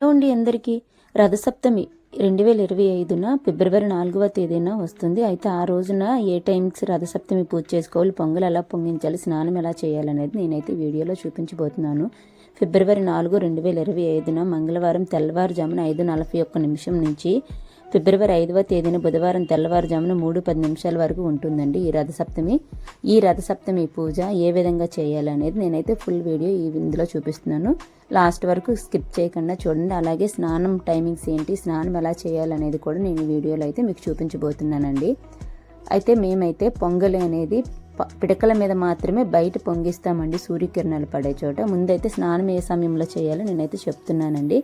ఉండి అందరికీ రథసప్తమి 2025న ఫిబ్రవరి 4వ తేదీన వస్తుంది. అయితే ఆ రోజున ఏ టైమ్స్ రథసప్తమి పూజ చేసుకోవాలి, పొంగల్ ఎలా పొంగించాలి, స్నానం ఎలా చేయాలనేది నేనైతే వీడియోలో చూపించబోతున్నాను. ఫిబ్రవరి 4, 2025న మంగళవారం తెల్లవారుజామున 5:41 నుంచి ఫిబ్రవరి 5వ తేదీన బుధవారం తెల్లవారుజామున 3:10 వరకు ఉంటుందండి ఈ రథసప్తమి పూజ ఏ విధంగా చేయాలనేది నేనైతే ఫుల్ వీడియో ఇందులో చూపిస్తున్నాను. లాస్ట్ వరకు స్కిప్ చేయకుండా చూడండి. అలాగే స్నానం టైమింగ్స్ ఏంటి, స్నానం ఎలా చేయాలనేది కూడా నేను ఈ వీడియోలో అయితే మీకు చూపించబోతున్నానండి. అయితే మేమైతే పొంగలి అనేది పిడకల మీద మాత్రమే బయట పొంగిస్తామండి, సూర్యకిరణాలు పడే చోట. ముందైతే స్నానం ఏ సమయంలో చేయాలో నేనైతే చెప్తున్నానండి.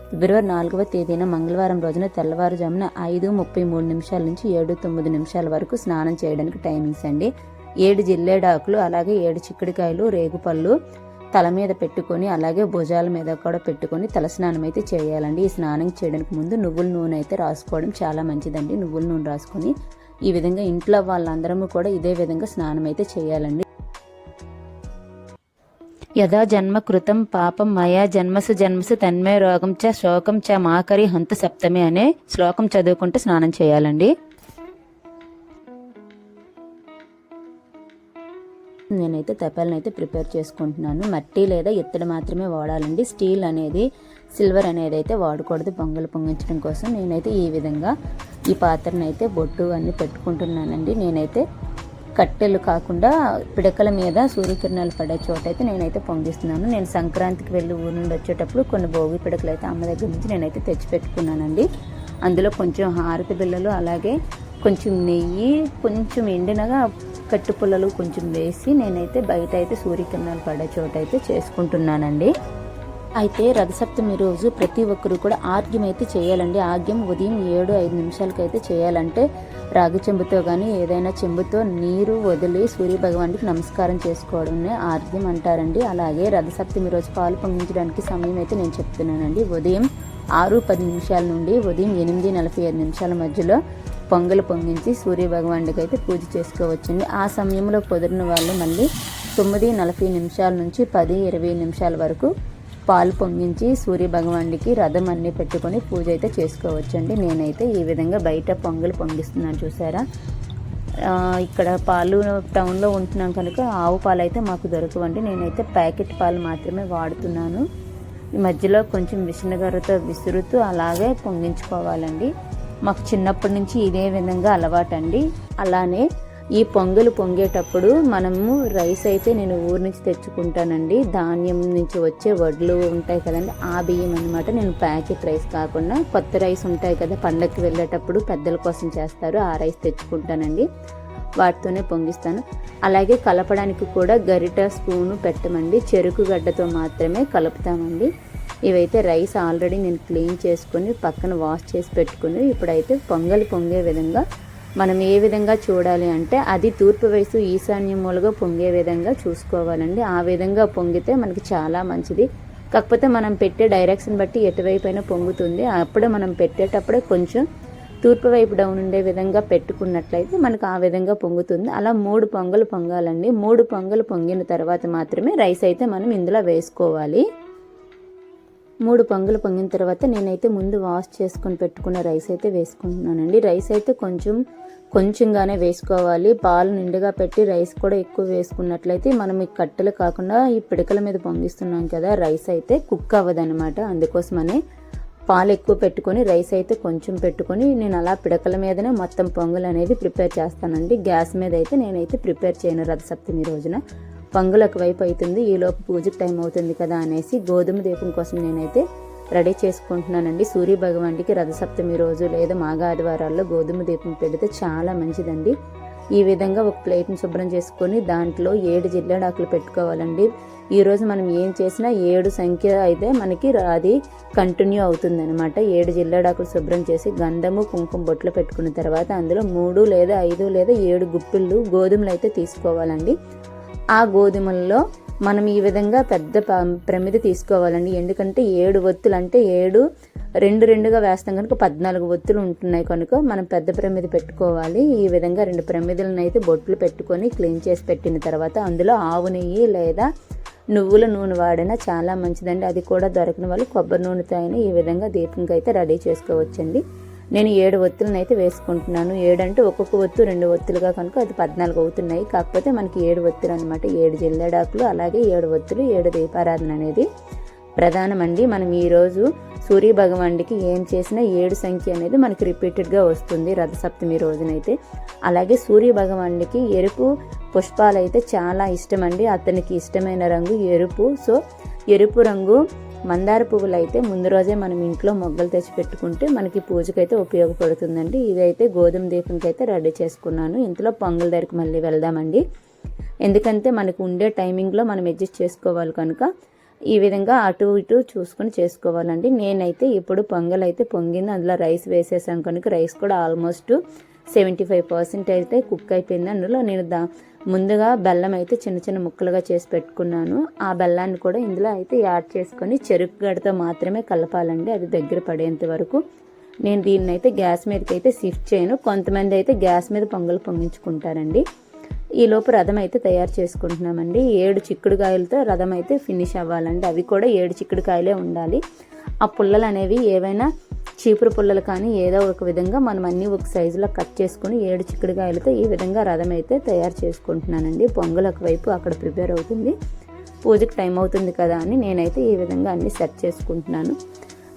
ఫిబ్రవరి 4వ తేదీన మంగళవారం రోజున తెల్లవారుజామున 5:33 నుంచి 7:09 వరకు స్నానం చేయడానికి టైమింగ్స్ అండి. 7 జిల్లేడాకులు, అలాగే 7 చిక్కుడుకాయలు, రేగుపళ్ళు తల మీద పెట్టుకొని, అలాగే భుజాల మీద కూడా పెట్టుకొని తలస్నానం అయితే చేయాలండి. ఈ స్నానం చేయడానికి ముందు నువ్వుల నూనె అయితే రాసుకోవడం చాలా మంచిదండి. నువ్వుల నూనె రాసుకొని ఈ విధంగా ఇంట్లో వాళ్ళందరము కూడా ఇదే విధంగా స్నానం అయితే చేయాలండి. యదా జన్మ కృతం పాపం మయా జన్మసు తన్మే రోగం చ శోకం చ మాకరి హంత సప్తమి అనే శ్లోకం చదువుకుంటూ స్నానం చేయాలండి. నేనైతే తపాలను అయితే ప్రిపేర్ చేసుకుంటున్నాను. మట్టి లేదా ఇత్తడి మాత్రమే వాడాలండి. స్టీల్ అనేది, సిల్వర్ అనేది అయితే వాడకూడదు పొంగల్ పొంగించడం కోసం. నేనైతే ఈ విధంగా ఈ పాత్రను అయితే బొట్టు అన్ని పెట్టుకుంటున్నానండి. నేనైతే కట్టెలు కాకుండా పిడకల మీద సూర్యకిరణాలు పడే చోట అయితే నేనైతే పొంగిస్తున్నాను. నేను సంక్రాంతికి వెళ్ళి ఊరు నుండి వచ్చేటప్పుడు కొన్ని భోగి పిడకలు అయితే అమ్మ దగ్గర నుంచి నేనైతే తెచ్చి పెట్టుకున్నానండి. అందులో కొంచెం హారతి బిళ్ళలు, అలాగే కొంచెం నెయ్యి, కొంచెం ఎండినగా కట్టు పుల్లలు కొంచెం వేసి నేనైతే బయట అయితే సూర్యకిరణాలు పడే చోట అయితే చేసుకుంటున్నానండి. అయితే రథసప్తమి రోజు ప్రతి ఒక్కరు కూడా ఆర్గ్యం అయితే చేయాలండి. ఆర్గ్యం ఉదయం 7-5 అయితే చేయాలంటే రాగి చెంబుతో కానీ ఏదైనా చెంబుతో నీరు వదిలి సూర్యభగవానికి నమస్కారం చేసుకోవడమే ఆర్గ్యం అంటారండి. అలాగే రథసప్తమి రోజు పాలు పొంగించడానికి సమయం అయితే నేను చెప్తున్నానండి. ఉదయం 6:10 నుండి ఉదయం 8:45 మధ్యలో పొంగలు పొంగించి సూర్యభగవానికి అయితే పూజ చేసుకోవచ్చండి. ఆ సమయంలో కుదిరిన వాళ్ళు మళ్ళీ 9:40 నుంచి 10-20 వరకు పాలు పొంగించి సూర్యభగవానికి రథం అన్నీ పెట్టుకొని పూజ అయితే చేసుకోవచ్చండి. నేనైతే ఈ విధంగా బయట పొంగలు పొంగిస్తున్నాను, చూసారా. ఇక్కడ పాలు టౌన్లో ఉంటున్నాం కనుక ఆవు పాలు అయితే మాకు దొరకవండి. నేనైతే ప్యాకెట్ పాలు మాత్రమే వాడుతున్నాను. ఈ మధ్యలో కొంచెం విసనగర్రతో విసురుతూ అలాగే పొంగించుకోవాలండి. మాకు చిన్నప్పటి నుంచి ఇదే విధంగా అలవాటండి. అలానే ఈ పొంగలు పొంగేటప్పుడు మనము రైస్ అయితే నేను ఊరు నుంచి తెచ్చుకుంటానండి. ధాన్యం నుంచి వచ్చే వడ్లు ఉంటాయి కదండి, ఆ బియ్యం అనమాట. నేను ప్యాకెట్ రైస్ కాకుండా కొత్త రైస్ ఉంటాయి కదా, పండగకి వెళ్ళేటప్పుడు పెద్దల కోసం చేస్తారు, ఆ రైస్ తెచ్చుకుంటానండి. వాటితోనే పొంగిస్తాను. అలాగే కలపడానికి కూడా గరిట, స్పూను పెట్టమండి. చెరుకు గడ్డతో మాత్రమే కలుపుతామండి. ఇవైతే రైస్ ఆల్రెడీ నేను క్లీన్ చేసుకొని పక్కన వాష్ చేసి పెట్టుకుని, ఇప్పుడైతే పొంగలి పొంగే విధంగా మనం ఏ విధంగా చూడాలి అంటే అది తూర్పు వైపు ఈశాన్య మూలగా పొంగే విధంగా చూసుకోవాలండి. ఆ విధంగా పొంగితే మనకి చాలా మంచిది. కాకపోతే మనం పెట్టే డైరెక్షన్ బట్టి ఎటువైపు అయినా పొంగుతుంది. అప్పుడే మనం పెట్టేటప్పుడే కొంచెం తూర్పు వైపు డౌన్ ఉండే విధంగా పెట్టుకున్నట్లయితే మనకు ఆ విధంగా పొంగుతుంది. అలా 3 పొంగలు పొంగాలండి. 3 పొంగలు పొంగిన తర్వాత మాత్రమే రైస్ అయితే మనం ఇందులో వేసుకోవాలి. 3 పొంగలు పొంగిన తర్వాత నేనైతే ముందు వాష్ చేసుకొని పెట్టుకున్న రైస్ అయితే వేసుకుంటున్నానండి. రైస్ అయితే కొంచెంగానే వేసుకోవాలి. పాలు నిండుగా పెట్టి రైస్ కూడా ఎక్కువ వేసుకున్నట్లయితే మనం ఈ కట్టెలు కాకుండా ఈ పిడకల మీద పొంగిస్తున్నాం కదా, రైస్ అయితే కుక్ అవ్వదనమాట. అందుకోసమనే పాలు ఎక్కువ పెట్టుకొని రైస్ అయితే కొంచెం పెట్టుకొని నేను అలా పిడకల మీదనే మొత్తం పొంగల్ అనేది ప్రిపేర్ చేస్తానండి. గ్యాస్ మీద అయితే నేనైతే ప్రిపేర్ చేయను రథసప్తమి రోజున. పొంగల్ ఒకవైపు అవుతుంది, ఈలోపు పూజకి టైం అవుతుంది కదా అనేసి గోధుమ దీపం కోసం నేనైతే రెడీ చేసుకుంటున్నానండి. సూర్యభగవానికి రథసప్తమి రోజు లేదా మాఘ ఆదివారాల్లో గోధుమ దీపం పెడితే చాలా మంచిదండి. ఈ విధంగా ఒక ప్లేట్ని శుభ్రం చేసుకొని దాంట్లో 7 జిల్లేడాకులు పెట్టుకోవాలండి. ఈరోజు మనం ఏం చేసినా 7 సంఖ్య అయితే మనకి అది కంటిన్యూ అవుతుంది అనమాట. 7 జిల్లేడాకులు శుభ్రం చేసి గంధము కుంకుమ బొట్లు పెట్టుకున్న తర్వాత అందులో 3 లేదా 5 లేదా 7 గుప్పిళ్ళు గోధుమలు అయితే తీసుకోవాలండి. ఆ గోధుమల్లో మనం ఈ విధంగా పెద్ద ప్రమిద తీసుకోవాలండి. ఎందుకంటే 7 ఒత్తులు అంటే 7 2 వేస్తాం కనుక 14 ఒత్తులు ఉంటున్నాయి కనుక మనం పెద్ద ప్రమిద పెట్టుకోవాలి. ఈ విధంగా 2 ప్రమిదలను అయితే బొట్లు పెట్టుకొని క్లీన్ చేసి పెట్టిన తర్వాత అందులో ఆవు నెయ్యి లేదా నువ్వుల నూనె వాడినా చాలా మంచిదండి. అది కూడా దొరకని వాళ్ళు కొబ్బరి నూనెతో అయినా ఈ విధంగా దీపంకి అయితే రెడీ చేసుకోవచ్చండి. నేను 7 ఒత్తులను అయితే వేసుకుంటున్నాను. 7 అంటే ఒక్కొక్క ఒత్తు 2 ఒత్తులుగా కనుక అది 14 అవుతున్నాయి. కాకపోతే మనకి 7 ఒత్తులు అనమాట. 7 జిల్లేడాకులు అలాగే 7 ఒత్తులు, 7 దీపారాధన అనేది ప్రధానమండి. మనం ఈరోజు సూర్య భగవానుడికి ఏం చేసినా 7 సంఖ్య అనేది మనకి రిపీటెడ్గా వస్తుంది రథసప్తమి రోజునైతే. అలాగే సూర్య భగవానుడికి ఎరుపు పుష్పాలు అయితే చాలా ఇష్టం అండి. అతనికి ఇష్టమైన రంగు ఎరుపు. సో ఎరుపు రంగు మందార పువ్వులు అయితే ముందు రోజే మనం ఇంట్లో మొగ్గలు తెచ్చి పెట్టుకుంటే మనకి పూజకైతే ఉపయోగపడుతుందండి. ఇదైతే గోధుమ దీపంకి అయితే రెడీ చేసుకున్నాను. ఇంట్లో పొంగల్ దగ్గరికి మళ్ళీ వెళ్దామండి. ఎందుకంటే మనకు ఉండే టైమింగ్లో మనం అడ్జస్ట్ చేసుకోవాలి కనుక ఈ విధంగా అటు ఇటు చూసుకొని చేసుకోవాలండి. నేనైతే ఇప్పుడు పొంగల్ అయితే పొంగింది, అందులో రైస్ వేసేసాను కనుక రైస్ కూడా ఆల్మోస్ట్ 75% అయితే కుక్ అయిపోయింది. అందులో నేను ముందుగా బెల్లం అయితే చిన్న చిన్న ముక్కలుగా చేసి పెట్టుకున్నాను. ఆ బెల్లాన్ని కూడా ఇందులో అయితే యాడ్ చేసుకొని చెరుకు గడతో మాత్రమే కలపాలండి, అది దగ్గర పడేంత వరకు. నేను దీన్ని అయితే గ్యాస్ మీదకి అయితే షిఫ్ట్ చేయను. కొంతమంది అయితే గ్యాస్ మీద పొంగల్ పొంగించుకుంటారండి. ఈలోపు రథం అయితే తయారు చేసుకుంటున్నామండి. 7 చిక్కుడుకాయలతో రథం అయితే ఫినిష్ అవ్వాలండి. అవి కూడా 7 చిక్కుడుకాయలే ఉండాలి. ఆ పుల్లలు అనేవి ఏవైనా చీపురు పుల్లలు కానీ ఏదో ఒక విధంగా మనం అన్నీ ఒక సైజులో కట్ చేసుకుని 7 చిక్కుడుకాయలతో ఈ విధంగా రథం అయితే తయారు చేసుకుంటున్నానండి. పొంగల్ ఒకవైపు అక్కడ ప్రిపేర్ అవుతుంది, పూజకి టైం అవుతుంది కదా అని నేనైతే ఈ విధంగా అన్నీ సెట్ చేసుకుంటున్నాను.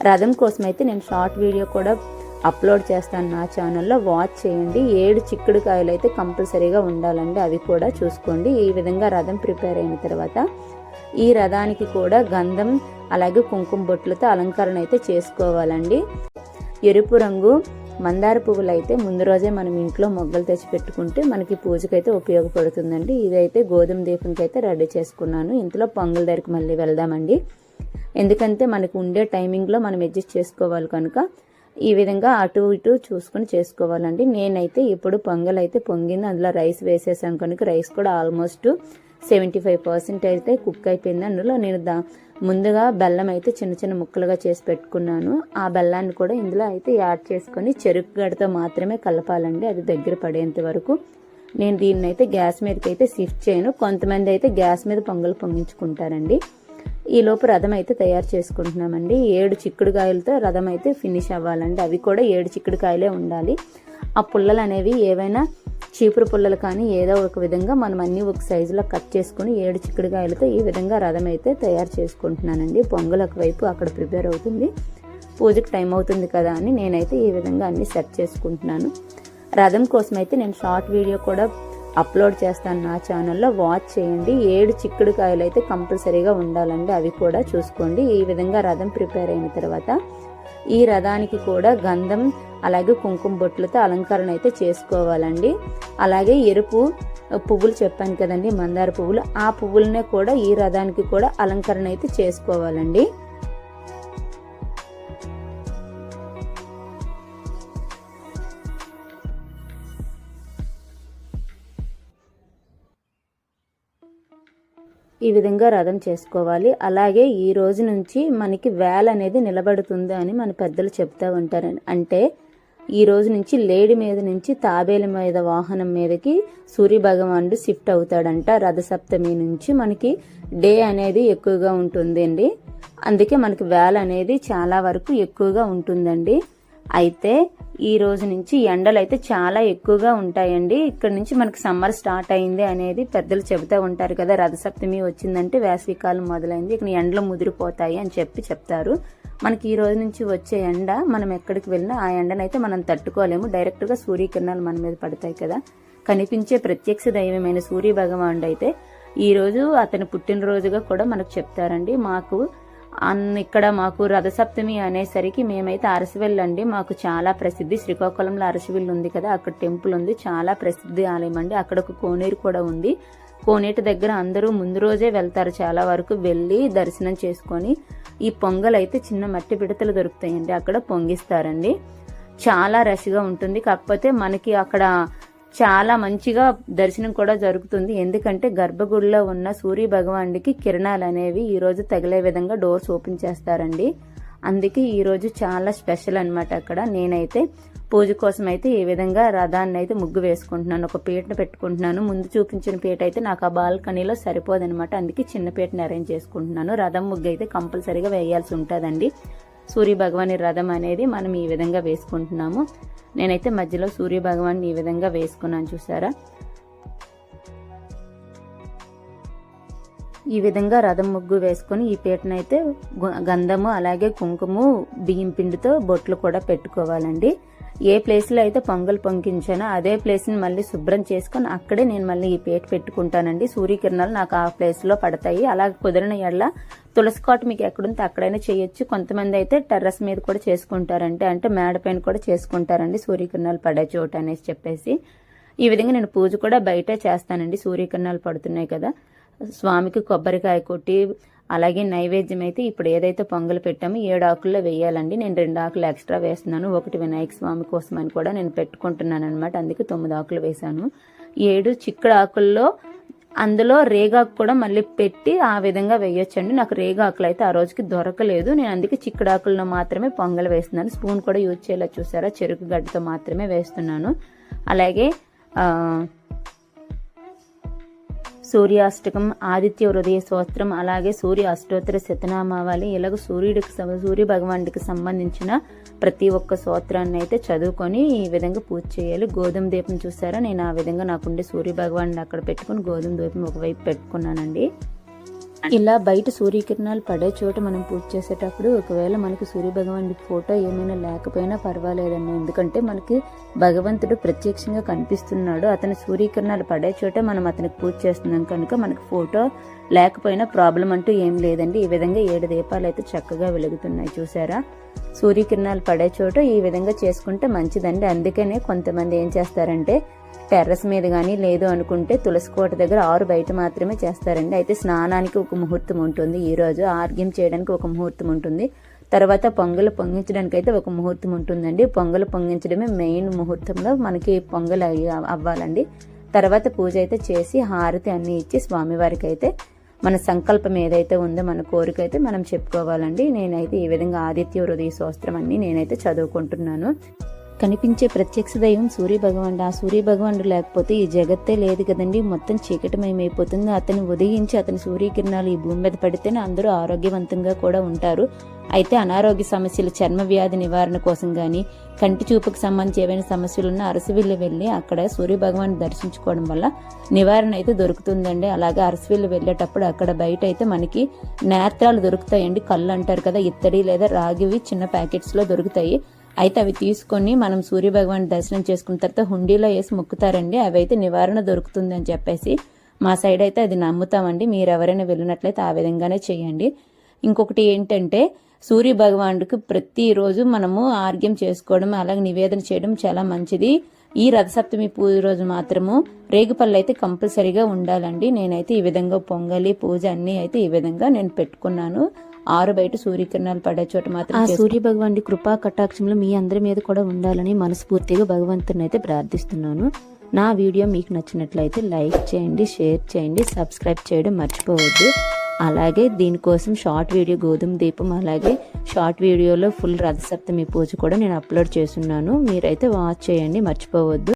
రథం కోసం అయితే నేను షార్ట్ వీడియో కూడా అప్లోడ్ చేస్తాను నా ఛానల్లో, వాచ్ చేయండి. 7 చిక్కుడుకాయలు అయితే కంపల్సరీగా ఉండాలండి, అవి కూడా చూసుకోండి. ఈ విధంగా రథం ప్రిపేర్ అయిన తర్వాత ఈ రథానికి కూడా గంధం అలాగే కుంకుమ బొట్లతో అలంకరణ అయితే చేసుకోవాలండి. ఎరుపు రంగు మందార పువ్వులు అయితే ముందు రోజే మనం ఇంట్లో మొగ్గలు తెచ్చి పెట్టుకుంటే మనకి పూజకైతే ఉపయోగపడుతుందండి. ఇదైతే గోధుమ దీపంకి అయితే రెడీ చేసుకున్నాను. ఇంట్లో పొంగల్ దగ్గరికి మళ్ళీ వెళ్దామండి. ఎందుకంటే మనకు ఉండే టైమింగ్లో మనం అడ్జస్ట్ చేసుకోవాలి కనుక ఈ విధంగా అటు ఇటు చూసుకొని చేసుకోవాలండి. నేనైతే ఇప్పుడు పొంగల్ అయితే పొంగింది, అందులో రైస్ వేసేసాం కనుక రైస్ కూడా ఆల్మోస్ట్ 75% అయితే కుక్ అయిపోయింది. అందులో నేను ముందుగా బెల్లం అయితే చిన్న చిన్న ముక్కలుగా చేసి పెట్టుకున్నాను. ఆ బెల్లాన్ని కూడా ఇందులో అయితే యాడ్ చేసుకొని చెరుకు గడతో మాత్రమే కలపాలండి, అది దగ్గర పడేంత వరకు. నేను దీన్ని అయితే గ్యాస్ మీదకి అయితే షిఫ్ట్ చేయను. కొంతమంది అయితే గ్యాస్ మీద పొంగల్ పొంగించుకుంటారండి. ఈలోపు రథం అయితే తయారు చేసుకుంటున్నామండి. 7 చిక్కుడుకాయలతో రథం అయితే ఫినిష్ అవ్వాలండి. అవి కూడా 7 చిక్కుడుకాయలే ఉండాలి. ఆ పుల్లలు అనేవి ఏవైనా చీపురు పుల్లలు కానీ ఏదో ఒక విధంగా మనం అన్నీ ఒక సైజులో కట్ చేసుకుని 7 చిక్కుడుకాయలతో ఈ విధంగా రథం అయితే తయారు చేసుకుంటున్నానండి. పొంగల్ ఒకవైపు అక్కడ ప్రిపేర్ అవుతుంది, పూజకి టైం అవుతుంది కదా అని నేనైతే ఈ విధంగా అన్నీ సెట్ చేసుకుంటున్నాను. రథం కోసం అయితే నేను షార్ట్ వీడియో కూడా అప్లోడ్ చేస్తాను నా ఛానల్లో, వాచ్ చేయండి. 7 చిక్కుడుకాయలు అయితే కంపల్సరీగా ఉండాలండి, అవి కూడా చూసుకోండి. ఈ విధంగా రథం ప్రిపేర్ అయిన తర్వాత ఈ రథానికి కూడా గంధం అలాగే కుంకుమ బొట్లతో అలంకరణ అయితే చేసుకోవాలండి. అలాగే ఎరుపు పువ్వులు చెప్పాను కదండి, మందార పువ్వులు, ఆ పువ్వులనే కూడా ఈ రథానికి కూడా అలంకరణ అయితే చేసుకోవాలండి. ఈ విధంగా రథం చేసుకోవాలి. అలాగే ఈ రోజు నుంచి మనకి వేల అనేది నిలబడుతుంది అని మన పెద్దలు చెప్తా ఉంటారు. అంటే ఈ రోజు నుంచి లేడి మీద నుంచి తాబేల మీద వాహనం మీదకి సూర్య భగవానుడు షిఫ్ట్ అవుతాడంట. రథసప్తమి నుంచి మనకి డే అనేది ఎక్కువగా ఉంటుందండి. అందుకే మనకి వేల అనేది చాలా వరకు ఎక్కువగా ఉంటుందండి. అయితే ఈ రోజు నుంచి ఎండలు అయితే చాలా ఎక్కువగా ఉంటాయండి. ఇక్కడ నుంచి మనకి సమ్మర్ స్టార్ట్ అయింది అనేది పెద్దలు చెబుతూ ఉంటారు కదా. రథసప్తమి వచ్చిందంటే వేసవికాలం మొదలైంది, ఇక్కడ ఎండలు ముదిరిపోతాయి అని చెప్తారు. మనకి ఈ రోజు నుంచి వచ్చే ఎండ మనం ఎక్కడికి వెళ్ళినా ఆ ఎండనైతే మనం తట్టుకోలేము. డైరెక్ట్గా సూర్యకిరణాలు మన మీద పడతాయి కదా. కనిపించే ప్రత్యక్ష దైవమైన సూర్య భగవానుడు అయితే ఈరోజు అతని పుట్టినరోజుగా కూడా మనకు చెప్తారండి. ఇక్కడ మాకు రథసప్తమి అనేసరికి మేమైతే అరసవెల్లి అండి, మాకు చాలా ప్రసిద్ధి. శ్రీకాకుళంలో అరసవెల్లి ఉంది కదా, అక్కడ టెంపుల్ ఉంది, చాలా ప్రసిద్ధి ఆలయం అండి. అక్కడ ఒక కోనేరు కూడా ఉంది. కోనేటి దగ్గర అందరూ ముందు రోజే వెళ్తారు, చాలా వరకు వెళ్ళి దర్శనం చేసుకొని ఈ పొంగల్ అయితే చిన్న మట్టి పిడతలు దొరుకుతాయండి, అక్కడ పొంగిస్తారండి. చాలా రష్గా ఉంటుంది. కాకపోతే మనకి అక్కడ చాలా మంచిగా దర్శనం కూడా జరుగుతుంది. ఎందుకంటే గర్భగుడిలో ఉన్న సూర్య భగవానుడికి కిరణాలు అనేవి ఈ రోజు తగిలే విధంగా డోర్స్ ఓపెన్ చేస్తారండి. అందుకే ఈరోజు చాలా స్పెషల్ అనమాట. అక్కడ నేనైతే పూజ కోసం అయితే ఈ విధంగా రథాన్ని అయితే ముగ్గు వేసుకుంటున్నాను. ఒక పీటను పెట్టుకుంటున్నాను. ముందు చూపించిన పీట అయితే నాకు ఆ బాల్కనీలో సరిపోదనమాట. అందుకే చిన్న పీటను అరేంజ్ చేసుకుంటున్నాను. రథం ముగ్గు అయితే కంపల్సరీగా వేయాల్సి ఉంటుందండి. సూర్య భగవాని రథం అనేది మనం ఈ విధంగా వేసుకుంటున్నాము. నేనైతే మధ్యలో సూర్య భగవాన్ని ఈ విధంగా వేసుకున్నాను, చూసారా. ఈ విధంగా రథం ముగ్గు వేసుకొని ఈ పీటనైతే గంధము అలాగే కుంకుమ బియ్యం పిండితో బొట్లు కూడా పెట్టుకోవాలండి. ఏ ప్లేస్లో అయితే పొంగల్ పొంగించానో అదే ప్లేస్ని మళ్ళీ శుభ్రం చేసుకొని అక్కడే నేను మళ్ళీ ఈ పీట పెట్టుకుంటానండి. సూర్యకిరణాలు నాకు ఆ ప్లేస్లో పడతాయి. అలా కుదిరిన ఎడల తులసి కోట మీకు ఎక్కడుంటే అక్కడైనా చేయొచ్చు. కొంతమంది అయితే టెర్రస్ మీద కూడా చేసుకుంటారంటే, అంటే మేడ పైన కూడా చేసుకుంటారండి సూర్యకిరణాలు పడే చోట అనేసి చెప్పేసి. ఈ విధంగా నేను పూజ కూడా బయటే చేస్తానండి. సూర్యకిరణాలు పడుతున్నాయి కదా, స్వామికి కొబ్బరికాయ కొట్టి అలాగే నైవేద్యం అయితే ఇప్పుడు ఏదైతే పొంగలు పెట్టామో 7 ఆకుల్లో వేయాలండి. నేను 2 ఆకులు ఎక్స్ట్రా వేస్తున్నాను. ఒకటి వినాయక స్వామి కోసం అని కూడా నేను పెట్టుకుంటున్నాను అనమాట. అందుకే 9 ఆకులు వేశాను. 7 చిక్కుడు ఆకుల్లో అందులో రేగాకు కూడా మళ్ళీ పెట్టి ఆ విధంగా వేయొచ్చండి. నాకు రేగాకులు అయితే ఆ రోజుకి దొరకలేదు. నేను అందుకే చిక్కుడు ఆకుల్లో మాత్రమే పొంగలు వేస్తున్నాను. స్పూన్ కూడా యూజ్ చేయాలో చూసారా, చెరుకు గడ్డతో మాత్రమే వేస్తున్నాను. అలాగే సూర్యాష్టకం, ఆదిత్య హృదయ స్తోత్రం, అలాగే సూర్య అష్టోత్తర శతనామావళి, ఇలాగ సూర్య భగవానుడికి సంబంధించిన ప్రతి ఒక్క స్తోత్రాన్ని అయితే చదువుకొని ఈ విధంగా పూజ చేయాలి. గోధుమ దీపం చూసారా, నేను ఆ విధంగా నాకుండే సూర్య భగవానుడిని అక్కడ పెట్టుకుని గోధుమ దీపం ఒకవైపు పెట్టుకున్నానండి. ఇలా బయట సూర్యకిరణాలు పడే చోట మనం పూజ చేసేటప్పుడు ఒకవేళ మనకి సూర్య భగవానుడి ఫోటో ఏమైనా లేకపోయినా పర్వాలేదండి. ఎందుకంటే మనకి భగవంతుడు ప్రత్యక్షంగా కనిపిస్తున్నాడు. అతని సూర్యకిరణాలు పడే చోట మనం అతనికి పూజ చేస్తున్నాం కనుక మనకి ఫోటో లేకపోయినా ప్రాబ్లం అంటూ ఏం లేదండి. ఈ విధంగా 7 దీపాలు అయితే చక్కగా వెలుగుతున్నాయి, చూసారా. సూర్యకిరణాలు పడే చోట ఈ విధంగా చేసుకుంటే మంచిదండి. అందుకనే కొంతమంది ఏం చేస్తారంటే టెర్రస్ మీద కానీ లేదు అనుకుంటే తులసి కోట దగ్గర 6 బయట మాత్రమే చేస్తారండి. అయితే స్నానానికి ఒక ముహూర్తం ఉంటుంది, ఈ రోజు ఆర్గ్యం చేయడానికి ఒక ముహూర్తం ఉంటుంది, తర్వాత పొంగలు పొంగించడానికి అయితే ఒక ముహూర్తం ఉంటుందండి. పొంగలు పొంగించడమే మెయిన్ ముహూర్తంలో మనకి పొంగల్ అవ్వాలండి. తర్వాత పూజ అయితే చేసి హారతి అన్ని ఇచ్చి స్వామివారికి అయితే మన సంకల్పం ఏదైతే ఉందో మన కోరిక అయితే మనం చెప్పుకోవాలండి. నేనైతే ఈ విధంగా ఆదిత్య హృదయ స్తోత్రం అన్ని నేనైతే చదువుకుంటున్నాను. కనిపించే ప్రత్యక్ష దైవం సూర్య భగవానుడు. ఆ సూర్య భగవానుడు లేకపోతే ఈ జగత్తే లేదు కదండి, మొత్తం చీకటమయమైపోతుంది. అతన్ని ఉదయించి అతని సూర్యకిరణాలు ఈ భూమి మీద పడితేనే అందరూ ఆరోగ్యవంతంగా కూడా ఉంటారు. అయితే అనారోగ్య సమస్యలు, చర్మ వ్యాధి నివారణ కోసం కానీ కంటి చూపుకు సంబంధించి ఏవైనా సమస్యలు ఉన్నా అరసవిల్లి వెళ్ళి అక్కడ సూర్య భగవాన్ దర్శించుకోవడం వల్ల నివారణ అయితే దొరుకుతుందండి. అలాగే అరసవిల్లి వెళ్ళేటప్పుడు అక్కడ బయట అయితే మనకి నేత్రాలు దొరుకుతాయండి. కళ్ళు అంటారు కదా, ఇత్తడి లేదా రాగివి చిన్న ప్యాకెట్స్లో దొరుకుతాయి. అయితే అవి తీసుకొని మనం సూర్య భగవాన్ దర్శనం చేసుకున్న తర్వాత హుండీలో వేసి మొక్కుతారండి. అవి అయితే నివారణ దొరుకుతుంది అని చెప్పేసి మా సైడ్ అయితే అది నమ్ముతామండి. మీరు ఎవరైనా వెళ్ళినట్లయితే ఆ విధంగానే చేయండి. ఇంకొకటి ఏంటంటే సూర్య భగవానుడికి ప్రతిరోజు మనము ఆర్గ్యం చేసుకోవడం అలాగే నివేదన చేయడం చాలా మంచిది. ఈ రథసప్తమి పూజ రోజు మాత్రము రేగుపళ్ళు అయితే కంపల్సరీగా ఉండాలండి. నేనైతే ఈ విధంగా పొంగలి పూజ అన్ని అయితే ఈ విధంగా నేను పెట్టుకున్నాను. 6 బయట సూర్యకిరణాలు పడే చోట మాత్రం ఆ సూర్య భగవానుడి కృపా కటాక్షంలో మీ అందరి మీద కూడా ఉండాలని మనస్ఫూర్తిగా భగవంతుని అయితే ప్రార్థిస్తున్నాను. నా వీడియో మీకు నచ్చినట్లయితే లైక్ చేయండి, షేర్ చేయండి, సబ్స్క్రైబ్ చేయడం మర్చిపోవద్దు. అలాగే దీనికోసం షార్ట్ వీడియో గోధుమ దీపం అలాగే షార్ట్ వీడియోలో ఫుల్ రథసప్తమి పూజ కూడా నేను అప్లోడ్ చేస్తున్నాను. మీరైతే వాచ్ చేయండి, మర్చిపోవద్దు.